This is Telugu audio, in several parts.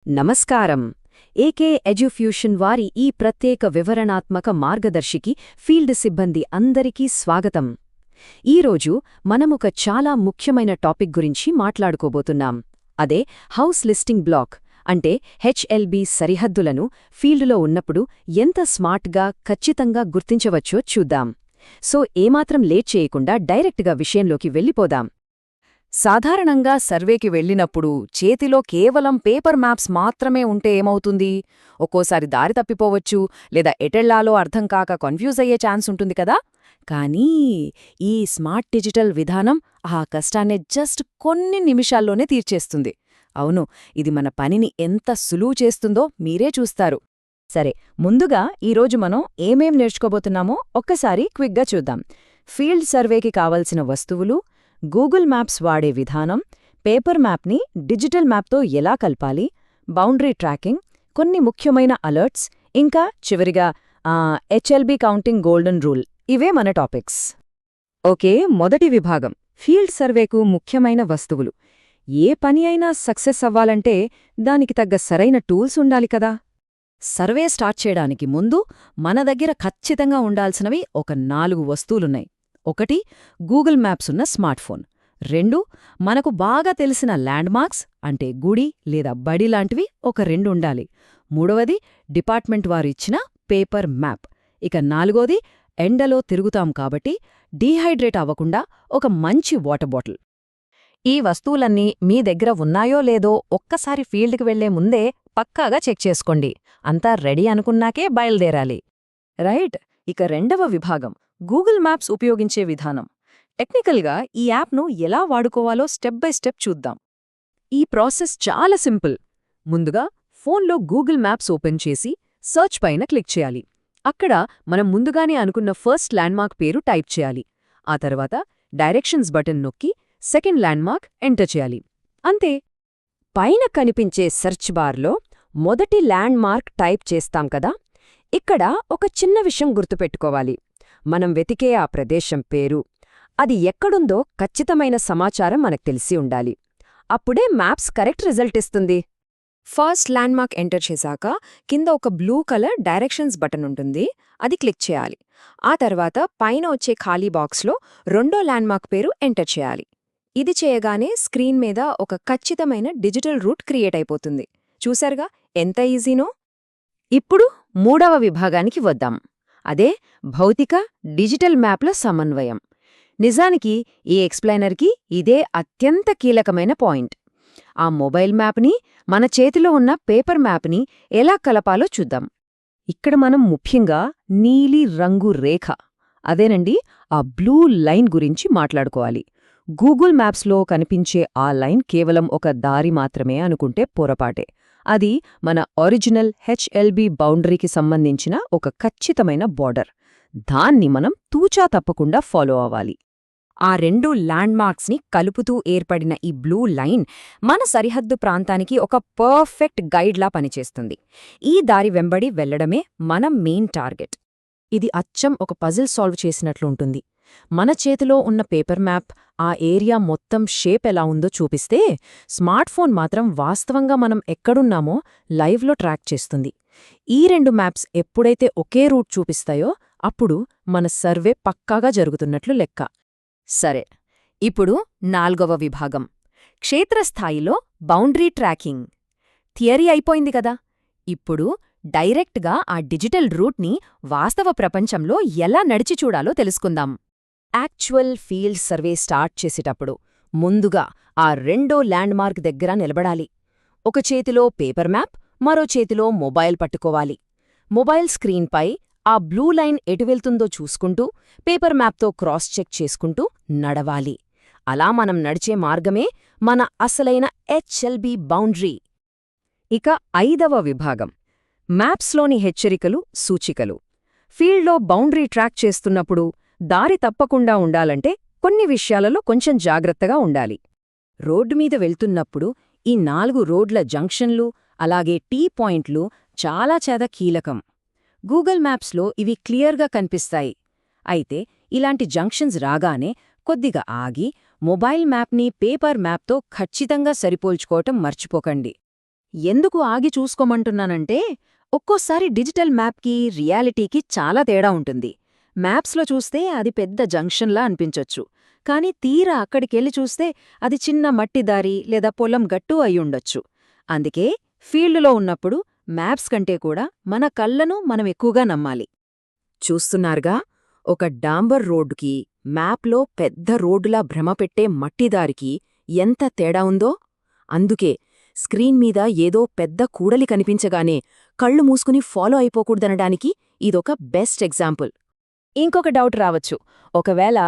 నమస్కారం. ఏకే ఎడ్యుఫ్యూషన్ వారి ఈ ప్రత్యేక వివరణాత్మక మార్గదర్శికి ఫీల్డ్ సిబ్బంది అందరికీ స్వాగతం. ఈరోజు మనమొక చాలా ముఖ్యమైన టాపిక్ గురించి మాట్లాడుకోబోతున్నాం. అదే హౌస్ లిస్టింగ్ బ్లాక్ అంటే హెచ్ఎల్బీ సరిహద్దులను ఫీల్డులో ఉన్నప్పుడు ఎంత స్మార్ట్గా ఖచ్చితంగా గుర్తించవచ్చో చూద్దాం. సో ఏమాత్రం లేట్ చేయకుండా డైరెక్ట్గా విషయంలోకి వెళ్ళిపోదాం. సాధారణంగా సర్వేకి వెళ్ళినప్పుడు చేతిలో కేవలం పేపర్ మ్యాప్స్ మాత్రమే ఉంటే ఏమవుతుంది? ఒక్కోసారి దారి తప్పిపోవచ్చు, లేదా ఎటెళ్లాలో అర్థం కాక కన్ఫ్యూజ్ అయ్యే ఛాన్స్ ఉంటుంది కదా. కానీ ఈ స్మార్ట్ డిజిటల్ విధానం ఆ కష్టాన్ని జస్ట్ కొన్ని నిమిషాల్లోనే తీర్చేస్తుంది. అవును, ఇది మన పనిని ఎంత సులువు చేస్తుందో మీరే చూస్తారు. సరే, ముందుగా ఈరోజు మనం ఏమేం నేర్చుకోబోతున్నామో ఒక్కసారి క్విక్గా చూద్దాం. ఫీల్డ్ సర్వేకి కావలసిన వస్తువులు, గూగుల్ మ్యాప్స్ వాడే విధానం, పేపర్ మ్యాప్ని డిజిటల్ మ్యాప్తో ఎలా కలపాలి, బౌండరీ ట్రాకింగ్, కొన్ని ముఖ్యమైన అలర్ట్స్, ఇంకా చివరిగా హెచ్ఎల్బీ కౌంటింగ్ గోల్డెన్ రూల్. ఇవే మన టాపిక్స్. ఓకే, మొదటి విభాగం ఫీల్డ్ సర్వేకు ముఖ్యమైన వస్తువులు. ఏ పని అయినా సక్సెస్ అవ్వాలంటే దానికి తగ్గ సరైన టూల్స్ ఉండాలి కదా. సర్వే స్టార్ట్ చేయడానికి ముందు మన దగ్గర ఖచ్చితంగా ఉండాల్సినవి ఒక 4 వస్తువులున్నాయి. 1 గూగుల్ మ్యాప్స్ ఉన్న స్మార్ట్ ఫోన్. 2 మనకు బాగా తెలిసిన ల్యాండ్ మార్క్స్ అంటే గుడి లేదా బడి లాంటివి ఒక 2 ఉండాలి. 3వది డిపార్ట్మెంట్ వారు ఇచ్చిన పేపర్ మ్యాప్. ఇక 4వది ఎండలో తిరుగుతాం కాబట్టి డీహైడ్రేట్ అవ్వకుండా ఒక మంచి వాటర్ బాటిల్. ఈ వస్తువులన్నీ మీ దగ్గర ఉన్నాయో లేదో ఒక్కసారి ఫీల్డ్కి వెళ్లే ముందే పక్కాగా చెక్ చేసుకోండి. అంతా రెడీ అనుకున్నాకే బయలుదేరాలి. రైట్. ఇక 2వ విభాగం గూగుల్ మ్యాప్స్ ఉపయోగించే విధానం. టెక్నికల్గా ఈ యాప్ను ఎలా వాడుకోవాలో స్టెప్ బై స్టెప్ చూద్దాం. ఈ ప్రాసెస్ చాలా సింపుల్. ముందుగా ఫోన్లో గూగుల్ మ్యాప్స్ ఓపెన్ చేసి సర్చ్ పైన క్లిక్ చేయాలి. అక్కడ మనం ముందుగానే అనుకున్న ఫస్ట్ ల్యాండ్మార్క్ పేరు టైప్ చేయాలి. ఆ తర్వాత డైరెక్షన్స్ బటన్ నొక్కి సెకండ్ ల్యాండ్మార్క్ ఎంటర్ చేయాలి. అంతే. పైన కనిపించే సెర్చ్ బార్లో మొదటి ల్యాండ్మార్క్ టైప్ చేస్తాం కదా. ఇక్కడ ఒక చిన్న విషయం గుర్తుపెట్టుకోవాలి. మనం వెతికే ఆ ప్రదేశం పేరు, అది ఎక్కడుందో ఖచ్చితమైన సమాచారం మనకు తెలిసి ఉండాలి. అప్పుడే మ్యాప్స్ కరెక్ట్ రిజల్ట్ ఇస్తుంది. ఫస్ట్ ల్యాండ్మార్క్ ఎంటర్ చేశాక కింద ఒక బ్లూ కలర్ డైరెక్షన్స్ బటన్ ఉంటుంది, అది క్లిక్ చేయాలి. ఆ తర్వాత పైన వచ్చే ఖాళీ బాక్స్లో రెండో ల్యాండ్మార్క్ పేరు ఎంటర్ చేయాలి. ఇది చేయగానే స్క్రీన్ మీద ఒక ఖచ్చితమైన డిజిటల్ రూట్ క్రియేట్ అయిపోతుంది. చూశారుగా ఎంత ఈజీనో. ఇప్పుడు 3వ విభాగానికి వద్దాం. అదే భౌతిక డిజిటల్ మ్యాప్ల సమన్వయం. నిజానికి ఈ ఎక్స్ప్లెయినర్కి ఇదే అత్యంత కీలకమైన పాయింట్. ఆ మొబైల్ మ్యాప్ని మన చేతిలో ఉన్న పేపర్ మ్యాప్ని ఎలా కలపాలో చూద్దాం. ఇక్కడ మనం ముఖ్యంగా నీలి రంగు రేఖ, అదేనండి ఆ బ్లూ లైన్ గురించి మాట్లాడుకోవాలి. గూగుల్ మ్యాప్స్లో కనిపించే ఆ లైన్ కేవలం ఒక దారి మాత్రమే అనుకుంటే పొరపాటే. అది మన ఒరిజినల్ హెచ్ఎల్బీ బౌండరీకి సంబంధించిన ఒక ఖచ్చితమైన బోర్డర్. దాన్ని మనం తూచా తప్పకుండా ఫాలో అవ్వాలి. ఆ 2 ల్యాండ్మార్క్స్ని కలుపుతూ ఏర్పడిన ఈ బ్లూ లైన్ మన సరిహద్దు ప్రాంతానికి ఒక పర్ఫెక్ట్ గైడ్లా పనిచేస్తుంది. ఈ దారి వెంబడి వెళ్లడమే మన మెయిన్ టార్గెట్. ఇది అచ్చం ఒక పజిల్ సాల్వ్ చేసినట్లుంటుంది. మన చేతిలో ఉన్న పేపర్ మ్యాప్ ఆ ఏరియా మొత్తం షేప్ ఎలా ఉందో చూపిస్తే, స్మార్ట్ ఫోన్ మాత్రం వాస్తవంగా మనం ఎక్కడున్నామో లైవ్లో ట్రాక్ చేస్తుంది. ఈ 2 మ్యాప్స్ ఎప్పుడైతే ఒకే రూట్ చూపిస్తాయో అప్పుడు మన సర్వే పక్కాగా జరుగుతున్నట్లు లెక్క. సరే, ఇప్పుడు 4వ విభాగం క్షేత్రస్థాయిలో బౌండరీ ట్రాకింగ్. థియరీ అయిపోయింది కదా. ఇప్పుడు డైరెక్ట్గా ఆ డిజిటల్ రూట్ని వాస్తవ ప్రపంచంలో ఎలా నడిచి చూడాలో తెలుసుకుందాం. యాక్చువల్ ఫీల్డ్ సర్వే స్టార్ట్ చేసేటప్పుడు ముందుగా ఆ రెండో ల్యాండ్మార్క్ దగ్గర నిలబడాలి. ఒక చేతిలో పేపర్ మ్యాప్, మరో చేతిలో మొబైల్ పట్టుకోవాలి. మొబైల్ స్క్రీన్పై ఆ బ్లూ లైన్ ఎటు వెళ్తుందో చూసుకుంటూ పేపర్ మ్యాప్తో క్రాస్ చెక్ చేసుకుంటూ నడవాలి. అలా మనం నడిచే మార్గమే మన అసలైన హెచ్ఎల్బీ బౌండరీ. ఇక 5వ విభాగం మ్యాప్స్లోని హెచ్చరికలు, సూచికలు. ఫీల్డ్లో బౌండరీ ట్రాక్ చేస్తున్నప్పుడు దారి తప్పకుండా ఉండాలంటే కొన్ని విషయాలలో కొంచెం జాగ్రత్తగా ఉండాలి. రోడ్డు మీద వెళ్తున్నప్పుడు ఈ 4 రోడ్ల జంక్షన్లు, అలాగే టీ పాయింట్లు చాలా కీలకం. గూగుల్ మ్యాప్స్లో ఇవి క్లియర్గా కనిపిస్తాయి. అయితే ఇలాంటి జంక్షన్స్ రాగానే కొద్దిగా ఆగి మొబైల్ మ్యాప్ని పేపర్ మ్యాప్తో ఖచ్చితంగా సరిపోల్చుకోవటం మర్చిపోకండి. ఎందుకు ఆగి చూసుకోమంటున్నానంటే, ఒక్కోసారి డిజిటల్ మ్యాప్కి రియాలిటీకి చాలా తేడా ఉంటుంది. మ్యాప్స్లో చూస్తే అది పెద్ద జంక్షన్లా అనిపించొచ్చు, కానీ తీరా అక్కడికెళ్ళి చూస్తే అది చిన్న మట్టిదారి లేదా పొలం గట్టు అయ్యుండొచ్చు. అందుకే ఫీల్డ్లో ఉన్నప్పుడు మ్యాప్స్ కంటే కూడా మన కళ్లను మనం ఎక్కువగా నమ్మాలి. చూస్తున్నారుగా, ఒక డాంబర్ రోడ్డుకి, మ్యాప్లో పెద్ద రోడ్డులా భ్రమపెట్టే మట్టిదారికి ఎంత తేడా ఉందో. అందుకే స్క్రీన్ మీద ఏదో పెద్ద కూడలి కనిపించగానే కళ్ళు మూసుకుని ఫాలో అయిపోకూడదనడానికి ఇదొక బెస్ట్ ఎగ్జాంపుల్. ఇంకొక డౌట్ రావచ్చు, ఒకవేళ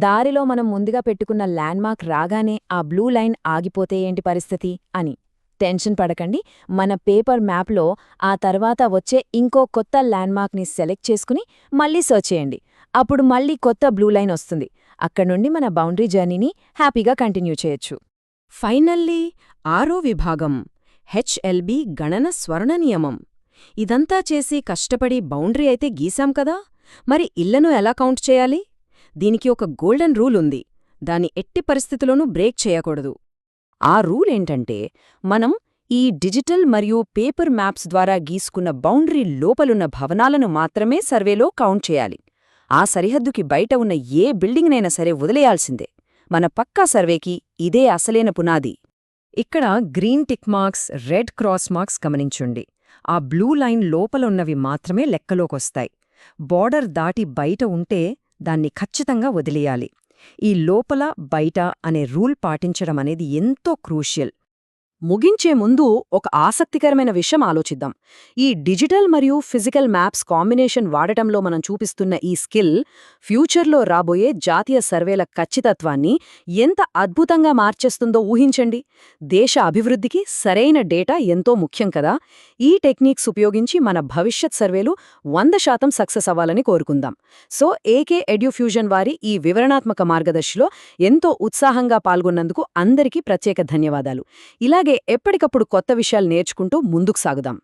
దారిలో మనం ముందుగా పెట్టుకున్న ల్యాండ్మార్క్ రాగానే ఆ బ్లూ లైన్ ఆగిపోతే ఏంటి పరిస్థితి అని. టెన్షన్ పడకండి, మన పేపర్ మ్యాప్లో ఆ తర్వాత వచ్చే ఇంకో కొత్త ల్యాండ్మార్క్ని సెలెక్ట్ చేసుకుని మళ్ళీ సర్చ్ చేయండి. అప్పుడు మళ్ళీ కొత్త బ్లూ లైన్ వస్తుంది. అక్కడ్నుండి మన బౌండరీ జర్నీని హ్యాపీగా కంటిన్యూ చేయొచ్చు. ఫైనల్లీ 6వ విభాగం, హెచ్ఎల్బి గణన స్వర్ణ నియమం. ఇదంతా చేసి కష్టపడి బౌండరీ అయితే గీశాం కదా, మరి ఇళ్లను ఎలా కౌంట్ చేయాలి? దీనికి ఒక గోల్డెన్ రూల్ ఉంది. దాన్ని ఎట్టి పరిస్థితుల్లోనూ బ్రేక్ చేయకూడదు. ఆ రూల్ ఏంటంటే, మనం ఈ డిజిటల్ మరియు పేపర్ మ్యాప్స్ ద్వారా గీసుకున్న బౌండరీ లోపలున్న భవనాలను మాత్రమే సర్వేలో కౌంట్ చేయాలి. ఆ సరిహద్దుకి బయట ఉన్న ఏ బిల్డింగ్నైనా సరే వదిలేయాల్సిందే. మన పక్కా సర్వేకి ఇదే అసలైన పునాది. ఇక్కడ green tick marks, red cross marks గమనించుండి. ఆ బ్లూ లైన్ లోపలున్నవి మాత్రమే లెక్కలోకొస్తాయి. బోర్డర్ దాటి బయట ఉంటే దాన్ని ఖచ్చితంగా వదిలేయాలి. ఈ లోపల బయట అనే రూల్ పాటించడం అనేది ఎంతో క్రూషియల్. ముగించే ముందు ఒక ఆసక్తికరమైన విషయం ఆలోచిద్దాం. ఈ డిజిటల్ మరియు ఫిజికల్ మ్యాప్స్ కాంబినేషన్ వాడటంలో మనం చూపిస్తున్న ఈ స్కిల్ ఫ్యూచర్లో రాబోయే జాతీయ సర్వేల ఖచ్చితత్వాన్ని ఎంత అద్భుతంగా మార్చేస్తుందో ఊహించండి. దేశ అభివృద్ధికి సరైన డేటా ఎంతో ముఖ్యం కదా. ఈ టెక్నిక్స్ ఉపయోగించి మన భవిష్యత్ సర్వేలు 100% సక్సెస్ అవ్వాలని కోరుకుందాం. సో ఏకే ఎడ్యుఫ్యూజన్ వారి ఈ వివరణాత్మక మార్గదర్శిలో ఎంతో ఉత్సాహంగా పాల్గొన్నందుకు అందరికీ ప్రత్యేక ధన్యవాదాలు. ఇలాగే ఎప్పటికప్పుడు కొత్త విషయాలు నేర్చుకుంటూ ముందుకు సాగుదాం.